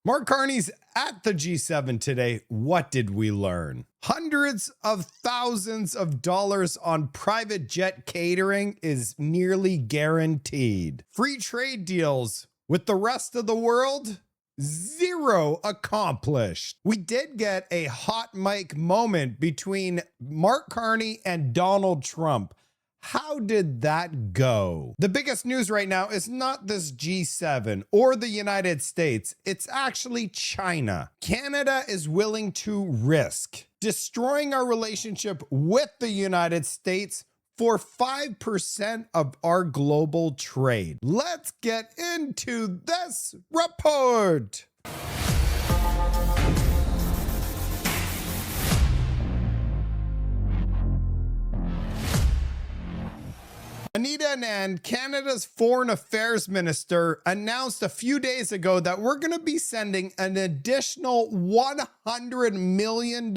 Mark Carney's at the G7 today. What did we learn? Hundreds of thousands of dollars on private jet catering is nearly guaranteed. Free trade deals with the rest of the world? Zero accomplished. We did get a hot mic moment between Mark Carney and Donald Trump. How did that go? The biggest news right now is not this G7 or the United States. It's actually China. Canada is willing to risk destroying our relationship with the United States for 5% of our global trade. Let's get into this report. Anita Anand, Canada's Foreign Affairs Minister, announced a few days ago that we're going to be sending an additional $100 million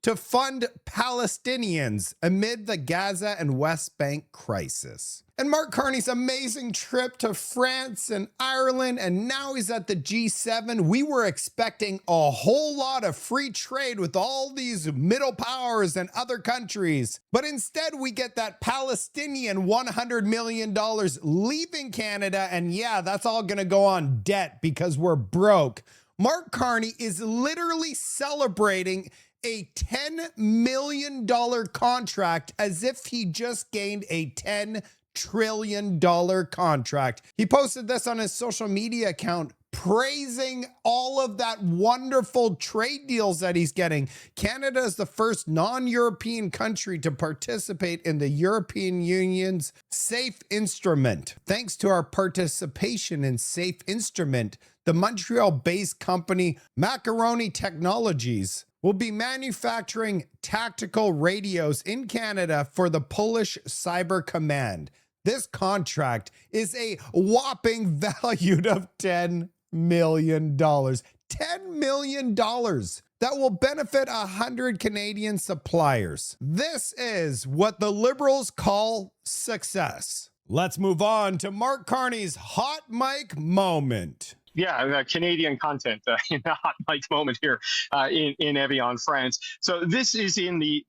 to fund Palestinians amid the Gaza and West Bank crisis. And Mark Carney's amazing trip to France and Ireland, and now he's at the G7. We were expecting a whole lot of free trade with all these middle powers and other countries. But instead, we get that Palestinian $100 million leaving Canada, and yeah, that's all gonna go on debt because we're broke. Mark Carney is literally celebrating a $10 million contract as if he just gained a $10 trillion contract. He posted this on his social media account, praising all of that wonderful trade deals that he's getting. Canada is the first non-European country to participate in the European Union's Safe Instrument. Thanks to our participation in Safe Instrument, the Montreal-based company Macaroni Technologies will be manufacturing tactical radios in Canada for the Polish Cyber Command. This contract is a whopping valued of $10 million. $10 million that will benefit 100 Canadian suppliers. This is what the Liberals call success. Let's move on to Mark Carney's hot mic moment. Yeah, Canadian content in a hot mic moment here in Evian, France. So this is in the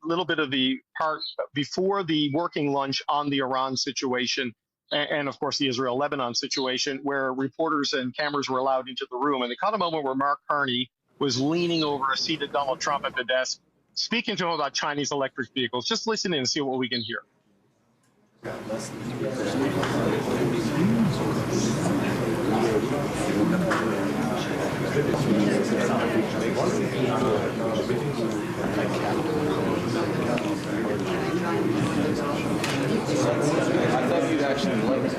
little bit of the part before the working lunch on the Iran situation and of course, the Israel-Lebanon situation, where reporters and cameras were allowed into the room. And they caught a moment where Mark Carney was leaning over a seated Donald Trump at the desk, speaking to him about Chinese electric vehicles. Just listen in and see what we can hear. I thought you'd actually like it.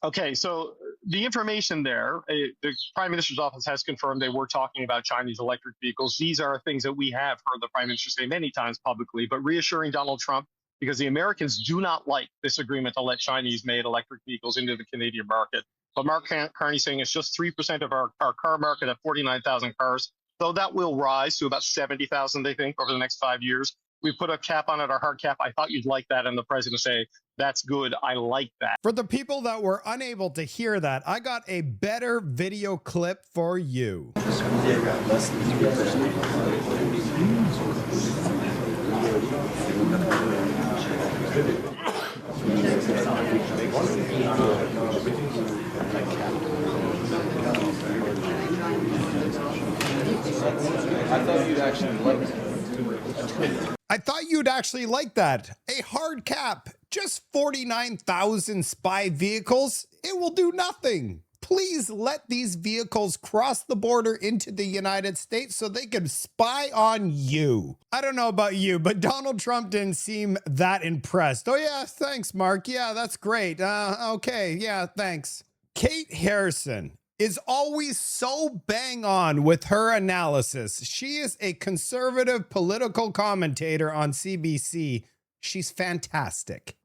Okay, so the information there, the Prime Minister's office has confirmed they were talking about Chinese electric vehicles. These are things that we have heard the Prime Minister say many times publicly, but reassuring Donald Trump, because the Americans do not like this agreement to let Chinese-made electric vehicles into the Canadian market. But Mark Carney saying it's just 3% of our car market at 49,000 cars. So that will rise to about 70,000, they think, over the next 5 years. We put a cap on it, our hard cap. I thought you'd like that. And the president say, that's good. I like that. For the people that were unable to hear that, I got a better video clip for you. I thought you'd actually like it. I thought you'd actually like that. A hard cap, just 49,000 spy vehicles. It will do nothing. Please let these vehicles cross the border into the United States so they can spy on you. I don't know about you, but Donald Trump didn't seem that impressed. Oh yeah, thanks, Mark. Yeah, that's great. Okay, yeah, thanks. Kate Harrison is always so bang on with her analysis. She is a conservative political commentator on CBC. She's fantastic.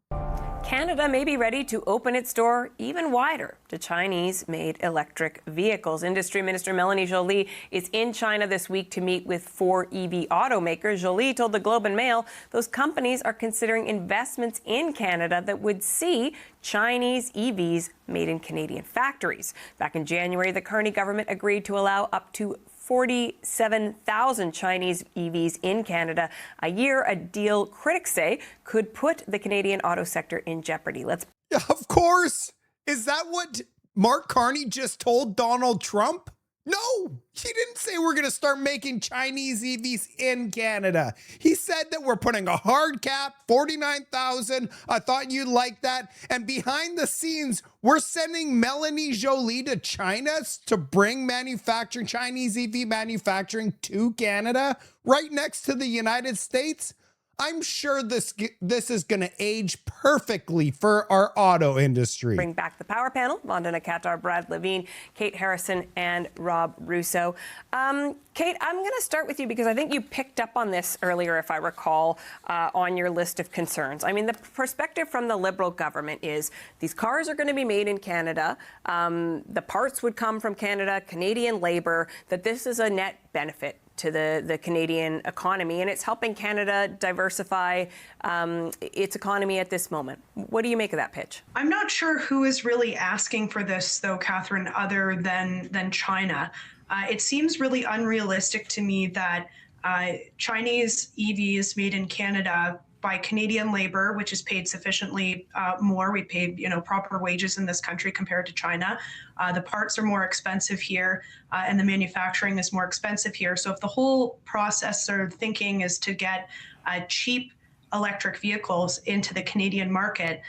Canada may be ready to open its door even wider to Chinese-made electric vehicles. Industry Minister Melanie Joly is in China this week to meet with 4 EV automakers. Joly told the Globe and Mail those companies are considering investments in Canada that would see Chinese EVs made in Canadian factories. Back in January, the Carney government agreed to allow up to 47,000 Chinese EVs in Canada a year, a deal critics say could put the Canadian auto sector in jeopardy. Of course. Is that what Mark Carney just told Donald Trump? No, he didn't say we're going to start making Chinese EVs in Canada. He said that we're putting a hard cap, 49,000. I thought you'd like that. And behind the scenes, we're sending Melanie Joly to China to bring Chinese EV manufacturing to Canada, right next to the United States. I'm sure this is going to age perfectly for our auto industry. Bring back the power panel. Vandana Katar, Brad Levine, Kate Harrison, and Rob Russo. Kate, I'm going to start with you because I think you picked up on this earlier, if I recall, on your list of concerns. I mean, the perspective from the Liberal government is these cars are going to be made in Canada. The parts would come from Canada, Canadian labor, that this is a net benefit to the Canadian economy, and it's helping Canada diversify its economy at this moment. What do you make of that pitch? I'm not sure who is really asking for this, though, Catherine, other than China. It seems really unrealistic to me that Chinese EVs made in Canada by Canadian labor, which is paid sufficiently more. We pay, proper wages in this country compared to China. The parts are more expensive here, and the manufacturing is more expensive here. So if the whole process or thinking is to get cheap electric vehicles into the Canadian market,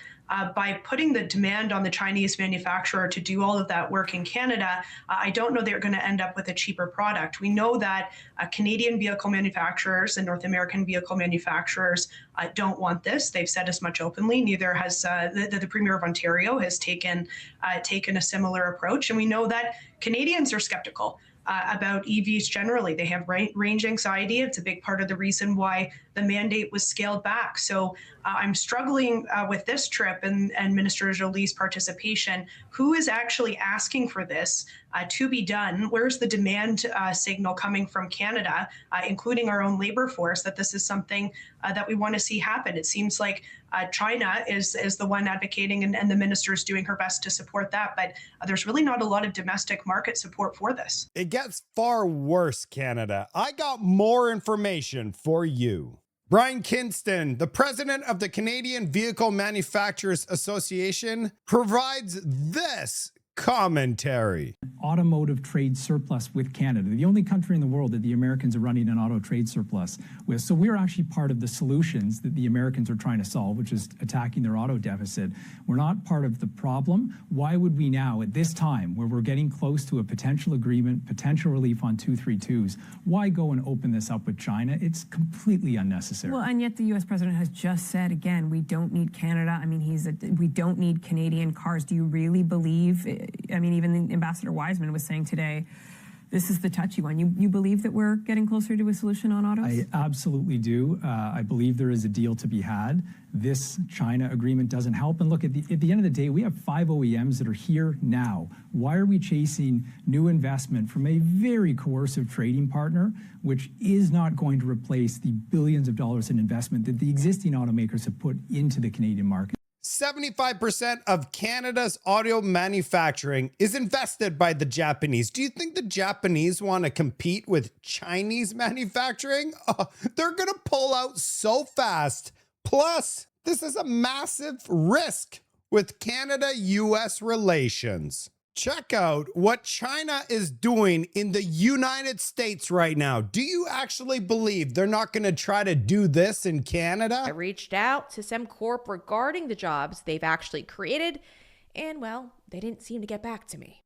by putting the demand on the Chinese manufacturer to do all of that work in Canada, I don't know they're going to end up with a cheaper product. We know that Canadian vehicle manufacturers and North American vehicle manufacturers don't want this. They've said as much openly. Neither has the Premier of Ontario has taken a similar approach. And we know that Canadians are skeptical about EVs generally. They have range anxiety. It's a big part of the reason why the mandate was scaled back. So I'm struggling with this trip and Minister Joly's participation. Who is actually asking for this to be done? Where's the demand signal coming from Canada, including our own labor force, that this is something that we want to see happen? It seems like China is the one advocating, and the minister is doing her best to support that. But there's really not a lot of domestic market support for this. It gets far worse, Canada. I got more information for you. Brian Kinston, the president of the Canadian Vehicle Manufacturers Association, provides this commentary. Automotive trade surplus with Canada, the only country in the world that the Americans are running an auto trade surplus with. So we're actually part of the solutions that the Americans are trying to solve, which is attacking their auto deficit. We're not part of the problem. Why would we now, at this time, where we're getting close to a potential agreement, potential relief on 232s, why go and open this up with China? It's completely unnecessary. Well, and yet the U.S. president has just said, again, we don't need Canada. I mean, we don't need Canadian cars. Do you really believe? I mean, even Ambassador Wiseman was saying today, this is the touchy one. You believe that we're getting closer to a solution on autos? I absolutely do. I believe there is a deal to be had. This China agreement doesn't help. And look, at the end of the day, we have 5 OEMs that are here now. Why are we chasing new investment from a very coercive trading partner, which is not going to replace the billions of dollars in investment that the existing automakers have put into the Canadian market? 75% of Canada's auto manufacturing is invested by the Japanese. Do you think the Japanese want to compete with Chinese manufacturing? They're going to pull out so fast. Plus, this is a massive risk with Canada-US relations. Check out what China is doing in the United States right now. Do you actually believe they're not going to try to do this in Canada? I reached out to SemCorp regarding the jobs they've actually created, and well, they didn't seem to get back to me.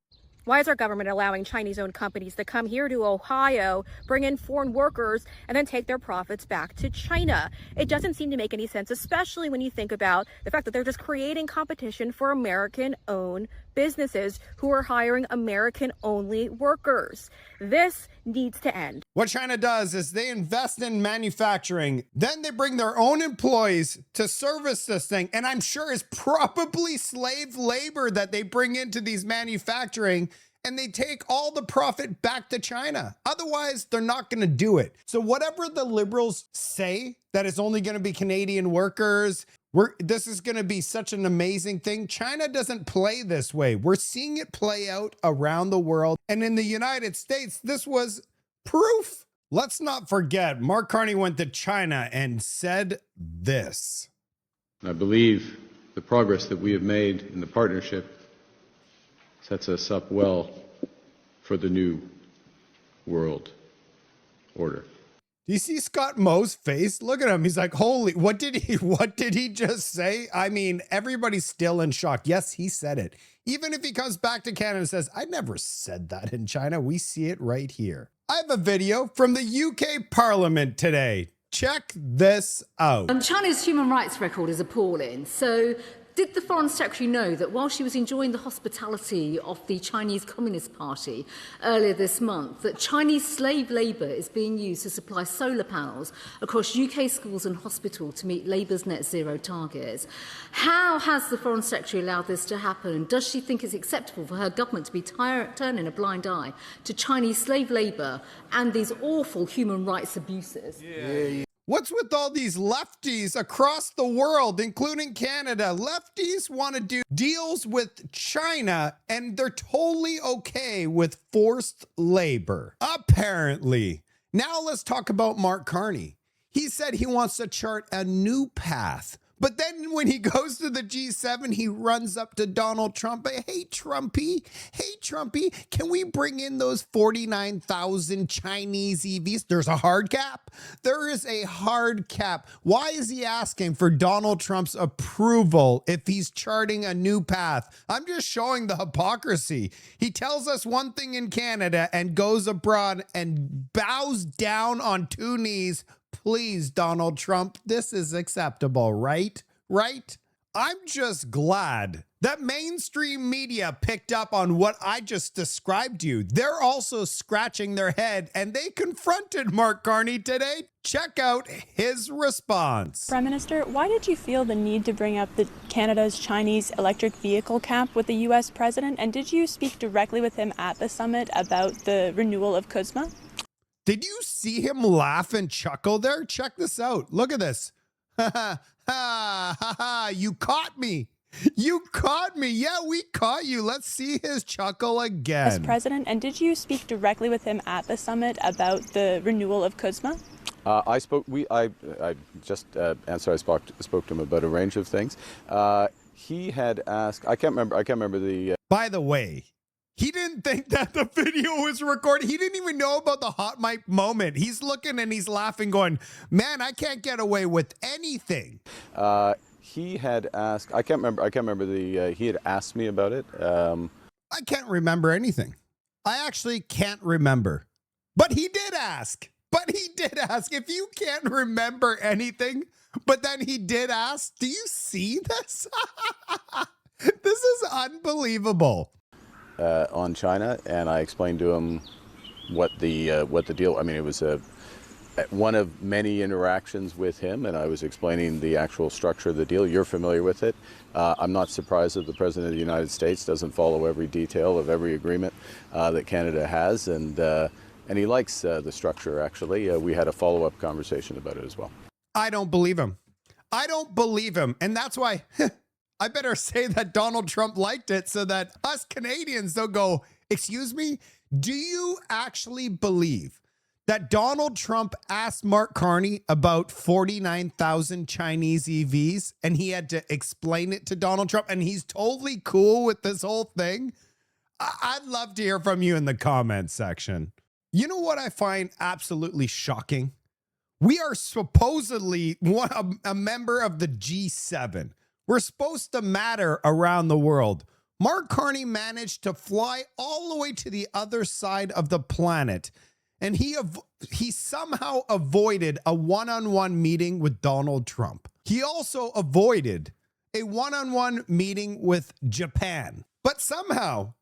Why is our government allowing Chinese-owned companies to come here to Ohio, bring in foreign workers, and then take their profits back to China? It doesn't seem to make any sense, especially when you think about the fact that they're just creating competition for American-owned businesses who are hiring American-only workers. This needs to end. What China does is they invest in manufacturing, then they bring their own employees to service this thing, and I'm sure it's probably slave labor that they bring into these manufacturing, and they take all the profit back to China. Otherwise, they're not going to do it. So whatever the liberals say, that it's only going to be Canadian workers, this is going to be such an amazing thing. China doesn't play this way. We're seeing it play out around the world. And in the United States, this was proof. Let's not forget, Mark Carney went to China and said this. I believe the progress that we have made in the partnership sets us up well for the new world order. Do you see Scott Moe's face? Look at him. He's like, holy, what did he just say? I mean, everybody's still in shock. Yes, he said it. Even if he comes back to Canada and says, I never said that in China. We see it right here. I have a video from the UK Parliament today. Check this out. China's human rights record is appalling. So did the Foreign Secretary know that while she was enjoying the hospitality of the Chinese Communist Party earlier this month, that Chinese slave labour is being used to supply solar panels across UK schools and hospitals to meet Labour's net zero targets? How has the Foreign Secretary allowed this to happen? Does she think it's acceptable for her government to be turning a blind eye to Chinese slave labour and these awful human rights abuses? What's with all these lefties across the world, including Canada? Lefties want to do deals with China, and they're totally okay with forced labor, apparently. Now let's talk about Mark Carney. He said he wants to chart a new path. But then when he goes to the G7, he runs up to Donald Trump. Hey, Trumpy, can we bring in those 49,000 Chinese EVs? There's a hard cap. There is a hard cap. Why is he asking for Donald Trump's approval if he's charting a new path? I'm just showing the hypocrisy. He tells us one thing in Canada and goes abroad and bows down on two knees. Please, Donald Trump, this is acceptable, right? Right? I'm just glad that mainstream media picked up on what I just described to you. They're also scratching their head, and they confronted Mark Carney today. Check out his response. Prime Minister, why did you feel the need to bring up Canada's Chinese electric vehicle cap with the U.S. president? And did you speak directly with him at the summit about the renewal of CUSMA? Did you see him laugh and chuckle there? Check this out. Look at this. Ha ha ha ha ha. You caught me. You caught me. Yeah, we caught you. Let's see his chuckle again. As president, and did you speak directly with him at the summit about the renewal of CUSMA? I just answered. I spoke to him about a range of things. He had asked. I can't remember the. By the way, he didn't think that the video was recorded. He didn't even know about the hot mic moment. He's looking and he's laughing, going, "Man, I can't get away with anything." He had asked. I can't remember the. He had asked me about it. I can't remember anything. I actually can't remember. But he did ask. If you can't remember anything, but then he did ask, do you see this? This is unbelievable. On China, and I explained to him what the deal. I mean, it was one of many interactions with him, and I was explaining the actual structure of the deal. You're familiar with it. I'm not surprised that the President of the United States doesn't follow every detail of every agreement that Canada has, and he likes the structure. Actually, we had a follow-up conversation about it as well. I don't believe him. And that's why I better say that Donald Trump liked it so that us Canadians don't go, excuse me, do you actually believe that Donald Trump asked Mark Carney about 49,000 Chinese EVs and he had to explain it to Donald Trump and he's totally cool with this whole thing? I'd love to hear from you in the comments section. You know what I find absolutely shocking? We are supposedly a member of the G7. We're supposed to matter around the world. Mark Carney managed to fly all the way to the other side of the planet, and he somehow avoided a one-on-one meeting with Donald Trump. He also avoided a one-on-one meeting with Japan. But somehow,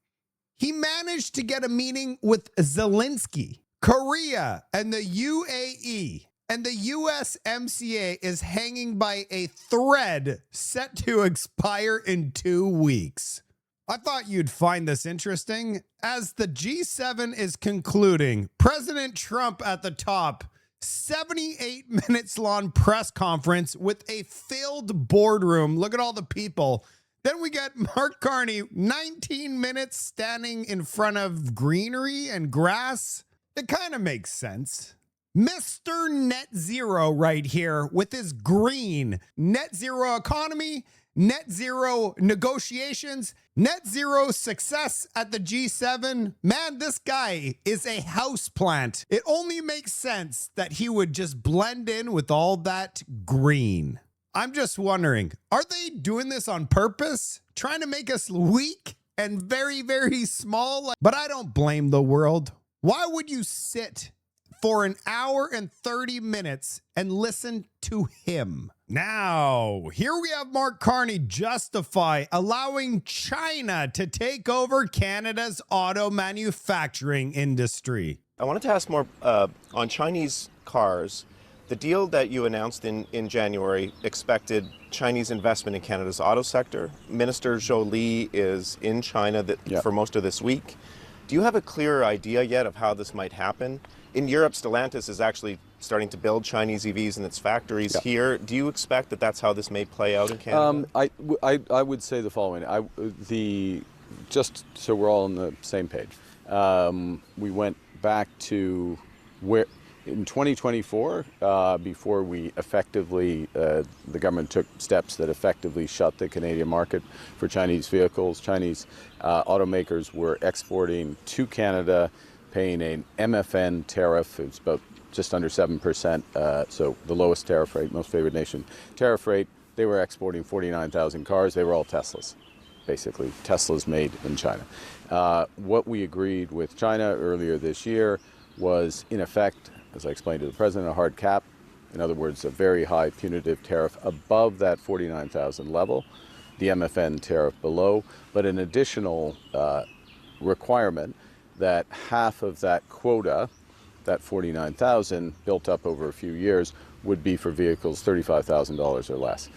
he managed to get a meeting with Zelensky, Korea, and the UAE. And the USMCA is hanging by a thread set to expire in 2 weeks. I thought you'd find this interesting. As the G7 is concluding, President Trump at the top, 78 minutes long press conference with a filled boardroom. Look at all the people. Then we get Mark Carney, 19 minutes standing in front of greenery and grass. It kind of makes sense. Mr. Net Zero right here with his green net zero economy, net zero negotiations, net zero success at the G7. Man, this guy is a houseplant. It only makes sense that he would just blend in with all that green. I'm just wondering, are they doing this on purpose? Trying to make us weak and very, very small? But I don't blame the world. Why would you sit for an hour and 30 minutes and listen to him? Now, here we have Mark Carney justify allowing China to take over Canada's auto manufacturing industry. I wanted to ask more on Chinese cars. The deal that you announced in January expected Chinese investment in Canada's auto sector. Minister Joly is in China for most of this week. Do you have a clearer idea yet of how this might happen? In Europe, Stellantis is actually starting to build Chinese EVs in its factories here. Do you expect that that's how this may play out in Canada? I would say the following. Just so we're all on the same page, we went back to where in 2024, before we effectively, the government took steps that effectively shut the Canadian market for Chinese vehicles. Chinese automakers were exporting to Canada, paying an MFN tariff. It's about just under 7%, so the lowest tariff rate, most favored nation tariff rate. They were exporting 49,000 cars. They were all Teslas, basically. Teslas made in China. What we agreed with China earlier this year was, in effect, as I explained to the president, a hard cap. In other words, a very high punitive tariff above that 49,000 level, the MFN tariff below, but an additional requirement that half of that quota, that 49,000 built up over a few years, would be for vehicles $35,000 or less.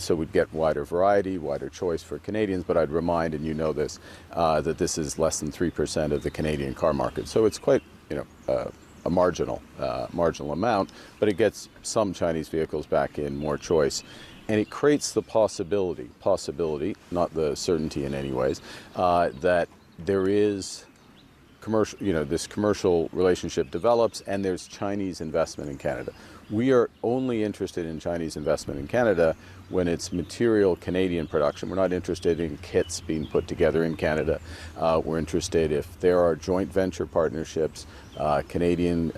So we'd get wider variety, wider choice for Canadians, but I'd remind, and you know this, that this is less than 3% of the Canadian car market. So it's quite, a marginal amount, but it gets some Chinese vehicles back in, more choice. And it creates the possibility, not the certainty in any ways, that there is commercial, this commercial relationship develops and there's Chinese investment in Canada. We are only interested in Chinese investment in Canada when it's material Canadian production. We're not interested in kits being put together in Canada. We're interested if there are joint venture partnerships, Canadian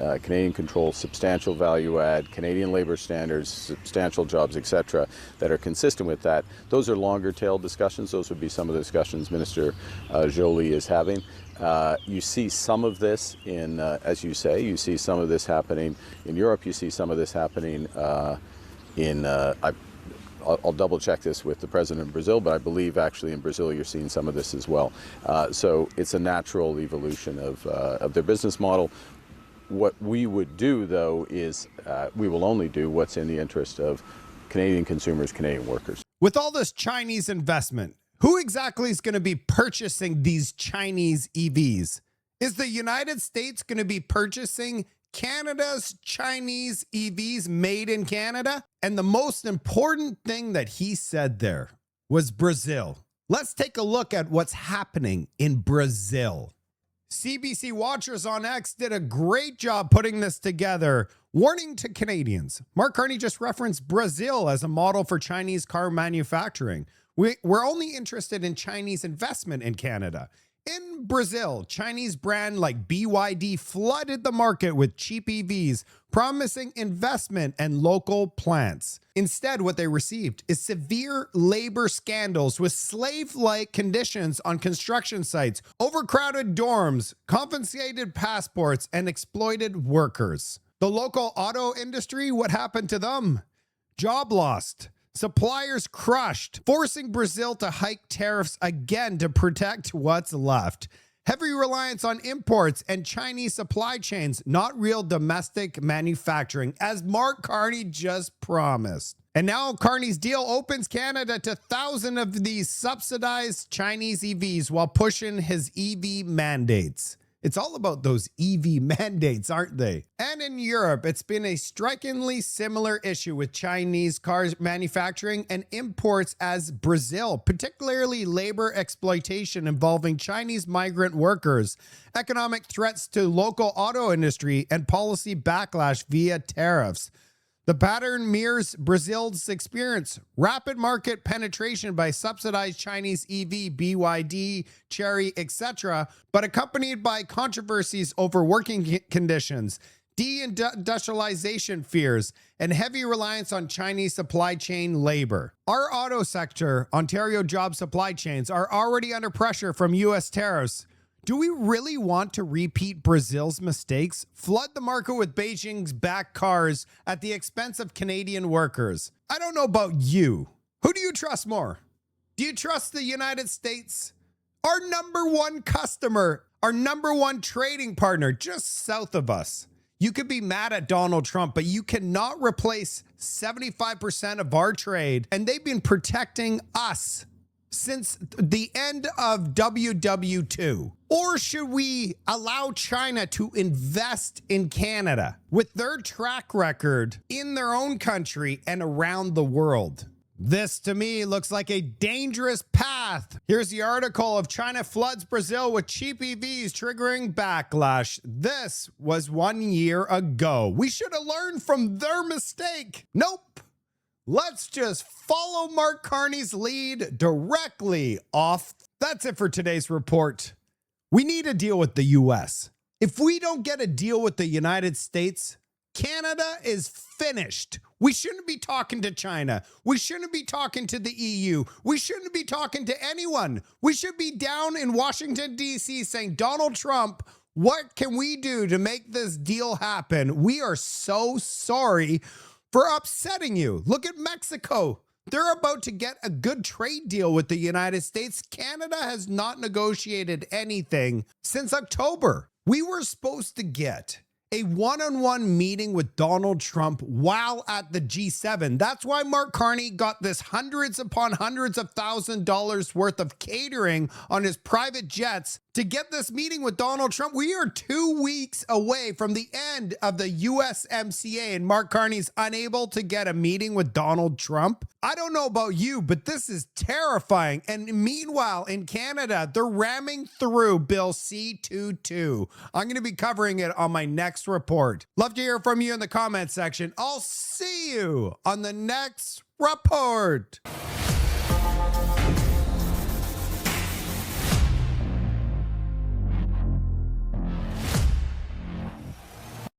control, substantial value add, Canadian labor standards, substantial jobs, etc., that are consistent with that. Those are longer tail discussions. Those would be some of the discussions Minister Joly is having. You see some of this in, as you say, you see some of this happening in Europe. You see some of this happening I'll double check this with the president of Brazil, but I believe actually in Brazil you're seeing some of this as well. So it's a natural evolution of their business model. What we would do, though, is we will only do what's in the interest of Canadian consumers, Canadian workers. With all this Chinese investment, who exactly is going to be purchasing these Chinese EVs? Is the United States going to be purchasing Canada's Chinese EVs made in Canada? And the most important thing that he said there was Brazil. Let's take a look at what's happening in Brazil. CBC Watchers on X did a great job putting this together. Warning to Canadians. Mark Carney just referenced Brazil as a model for Chinese car manufacturing. We're only interested in Chinese investment in Canada. In Brazil, Chinese brand like BYD flooded the market with cheap EVs, promising investment and local plants. Instead, what they received is severe labor scandals with slave-like conditions on construction sites, overcrowded dorms, confiscated passports, and exploited workers. The local auto industry, what happened to them? Job lost. Suppliers crushed, forcing Brazil to hike tariffs again to protect what's left. Heavy reliance on imports and Chinese supply chains, not real domestic manufacturing, as Mark Carney just promised. And now Carney's deal opens Canada to thousands of these subsidized Chinese EVs while pushing his EV mandates. It's all about those EV mandates, aren't they? And in Europe, it's been a strikingly similar issue with Chinese cars manufacturing and imports as Brazil, particularly labor exploitation involving Chinese migrant workers, economic threats to local auto industry, and policy backlash via tariffs. The pattern mirrors Brazil's experience: rapid market penetration by subsidized Chinese EV, BYD, Chery, etc., but accompanied by controversies over working conditions, deindustrialization fears, and heavy reliance on Chinese supply chain labor. Our auto sector, Ontario job supply chains, are already under pressure from U.S. tariffs. Do we really want to repeat Brazil's mistakes? Flood the market with Beijing's backed cars at the expense of Canadian workers? I don't know about you. Who do you trust more? Do you trust the United States? Our number one customer, our number one trading partner, just south of us. You could be mad at Donald Trump, but you cannot replace 75% of our trade, and they've been protecting us since the end of WW2? Or should we allow China to invest in Canada with their track record in their own country and around the world? This to me looks like a dangerous path. Here's the article of China floods Brazil with cheap EVs triggering backlash. This was 1 year ago. We should have learned from their mistake. Nope. Let's just follow Mark Carney's lead directly off. That's it for today's report. We need a deal with the US. If we don't get a deal with the United States, Canada is finished. We shouldn't be talking to China. We shouldn't be talking to the EU. We shouldn't be talking to anyone. We should be down in Washington, D.C. saying, Donald Trump, what can we do to make this deal happen? We are so sorry for upsetting you. Look at Mexico. They're about to get a good trade deal with the United States. Canada has not negotiated anything since October. We were supposed to get a one-on-one meeting with Donald Trump while at the G7. That's why Mark Carney got this hundreds upon hundreds of $1,000s worth of catering on his private jets to get this meeting with Donald Trump. We are 2 weeks away from the end of the USMCA, and Mark Carney's unable to get a meeting with Donald Trump. I don't know about you, but this is terrifying. And meanwhile, in Canada, they're ramming through Bill C-22. I'm going to be covering it on my next report. Love to hear from you in the comment section. I'll see you on the next report.